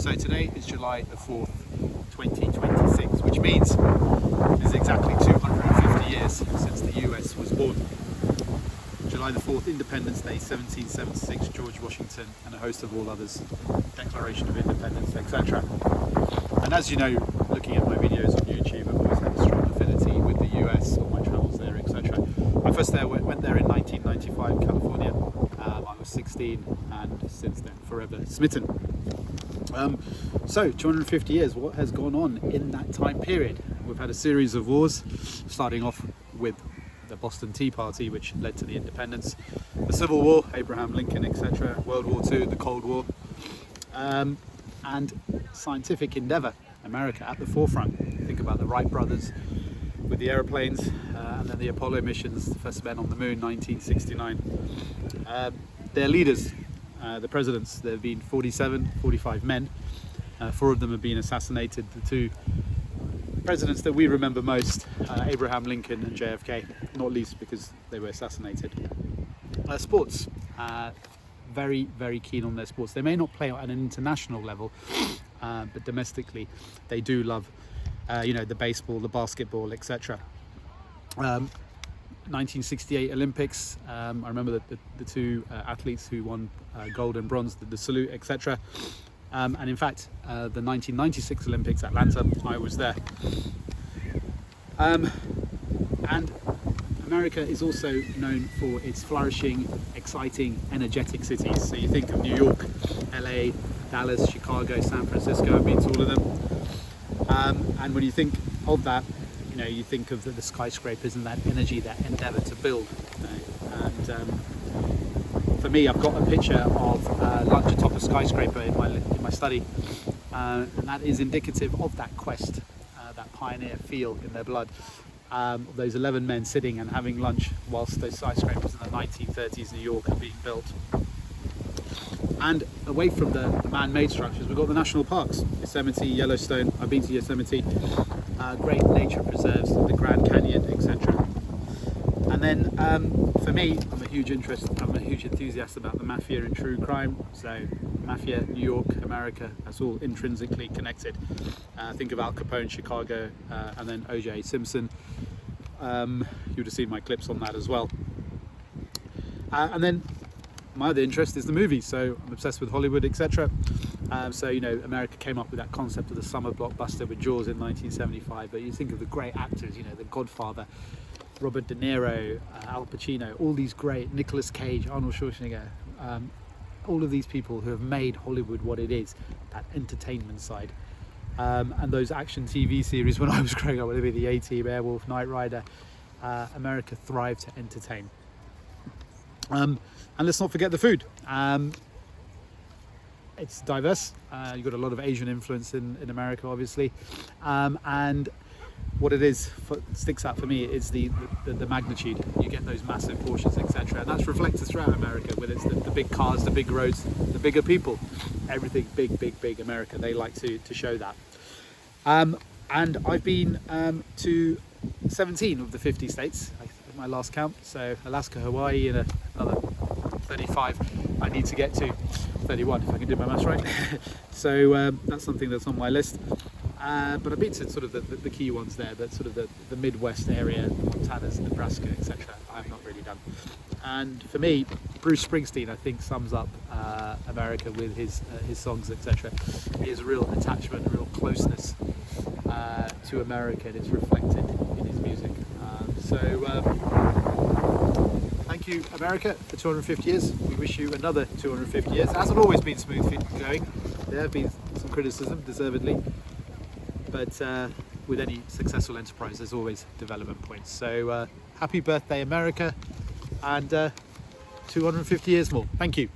So today is July the 4th, 2026, which means it is exactly 250 years since the US was born. July the 4th, Independence Day, 1776, George Washington, and a host of all others, Declaration of Independence, etc. And as you know, looking at my videos on YouTube, I've always had a strong affinity with the US, all my travels there, etc. I first went there in 1995, California. I was 16, and since then, forever smitten. So 250 years, what has gone on in that time period? We've had a series of wars, starting off with the Boston Tea Party, which led to the independence, the Civil War, Abraham Lincoln, etc., World War II, the Cold War, and scientific endeavour, America at the forefront. Think about the Wright brothers with the aeroplanes, and then the Apollo missions, the first men on the moon, 1969. Their leaders, the presidents, there have been 45 men. 4 of them have been assassinated. The 2 presidents that we remember most, Abraham Lincoln and JFK, not least because they were assassinated. Sports, very, very keen on their sports. They may not play at an international level, but domestically they do love, the baseball, the basketball, etc. 1968 Olympics, I remember the 2 athletes who won gold and bronze, the salute, etc. And in fact, the 1996 Olympics, Atlanta, I was there. And America is also known for its flourishing, exciting, energetic cities. So you think of New York, LA, Dallas, Chicago, San Francisco. I've been to all of them. And when you think of that, you think of the skyscrapers and that energy, that endeavour to build. And for me, I've got a picture of lunch atop a skyscraper in my study, and that is indicative of that quest, that pioneer feel in their blood. Those 11 men sitting and having lunch whilst those skyscrapers in the 1930s New York are being built. And away from the man-made structures, we've got the national parks, Yosemite, Yellowstone. I've been to Yosemite, great nature preserves, the Grand Canyon, etc. And then for me, I'm a huge enthusiast about the mafia and true crime. So mafia, New York, America, that's all intrinsically connected. Think of Al Capone, Chicago, and then O.J. Simpson. You would have seen my clips on that as well. And then my other interest is the movies, so I'm obsessed with Hollywood, etc. So America came up with that concept of the summer blockbuster with Jaws in 1975, but you think of the great actors, The Godfather, Robert De Niro, Al Pacino, all these great, Nicolas Cage, Arnold Schwarzenegger, all of these people who have made Hollywood what it is, that entertainment side. And those action TV series when I was growing up, whether it be the A-Team, Airwolf, Knight Rider, America thrived to entertain. And let's not forget the food. It's diverse. You've got a lot of Asian influence in America, obviously. And what it is sticks out for me is the magnitude. You get those massive portions, etc. And that's reflected throughout America, whether it's the big cars, the big roads, the bigger people. Everything big, big, big America. They like to show that. And I've been to 17 of the 50 states, my last count. So Alaska, Hawaii, and another 35 I need to get to. 31 if I can do my maths right. So that's something that's on my list. But I've been to sort of the key ones there, but sort of the Midwest area, Montana's, Nebraska, etc. I've not really done. And for me, Bruce Springsteen, I think, sums up America with his songs, etc. He has a real attachment, a real closeness to America, and it's reflected in his music. Thank you, America, for 250 years. We wish you another 250 years. It hasn't always been smooth going. There have been some criticism, deservedly. But with any successful enterprise, there's always development points. So happy birthday, America, and 250 years more. Thank you.